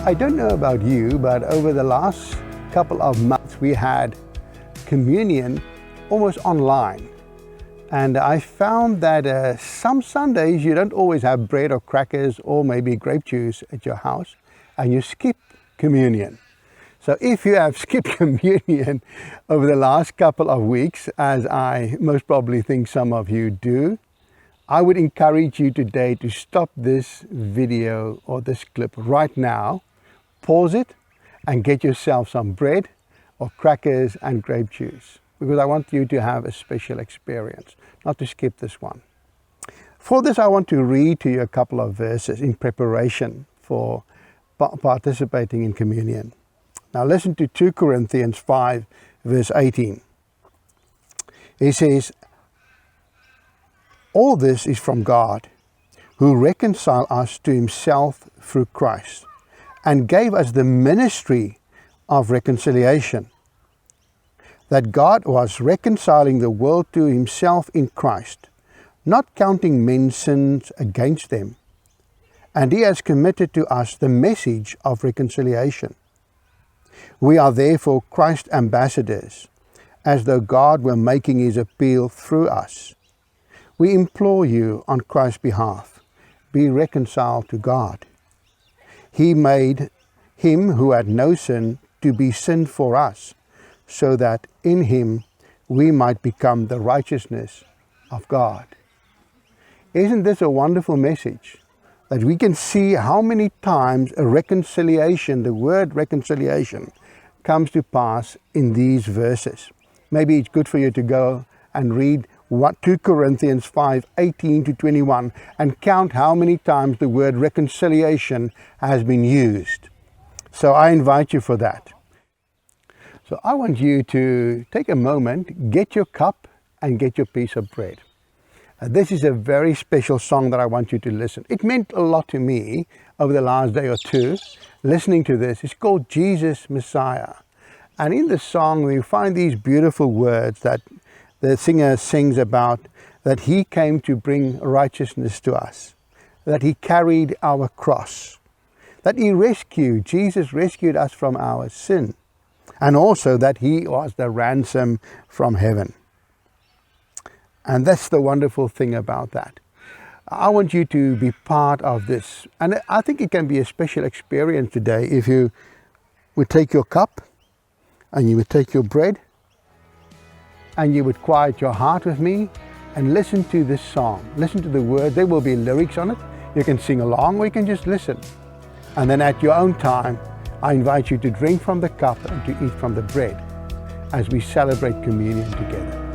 I don't know about you, but over the last couple of months we had communion almost online. And I found that some Sundays you don't always have bread or crackers or maybe grape juice at your house, and you skip communion. So if you have skipped communion over the last couple of weeks, as I most probably think some of you do, I would encourage you today to stop this video or this clip right now, pause it, and get yourself some bread or crackers and grape juice, because I want you to have a special experience, not to skip this one. For this, I want to read to you a couple of verses in preparation for participating in communion. Now listen to 2 Corinthians 5 verse 18. It says, "All this is from God, who reconciled us to himself through Christ, and gave us the ministry of reconciliation, that God was reconciling the world to himself in Christ, not counting men's sins against them. And he has committed to us the message of reconciliation. We are therefore Christ's ambassadors, as though God were making his appeal through us. We implore you on Christ's behalf, be reconciled to God. He made him who had no sin to be sin for us, so that in him we might become the righteousness of God." Isn't this a wonderful message? That we can see how many times a reconciliation, the word reconciliation, comes to pass in these verses. Maybe it's good for you to go and read 2 Corinthians 5:18 to 21 and count how many times the word reconciliation has been used. So I invite you for that. So I want you to take a moment, get your cup and get your piece of bread. This is a very special song that I want you to listen. It meant a lot to me over the last day or two, listening to this. It's called Jesus Messiah. And in the song we find these beautiful words that the singer sings about, that he came to bring righteousness to us, that he carried our cross, that Jesus rescued us from our sin, and also that he was the ransom from heaven. And that's the wonderful thing about that. I want you to be part of this. And I think it can be a special experience today if you would take your cup and you would take your bread and you would quiet your heart with me and listen to this song. Listen to the words. There will be lyrics on it. You can sing along or you can just listen. And then at your own time, I invite you to drink from the cup and to eat from the bread as we celebrate communion together.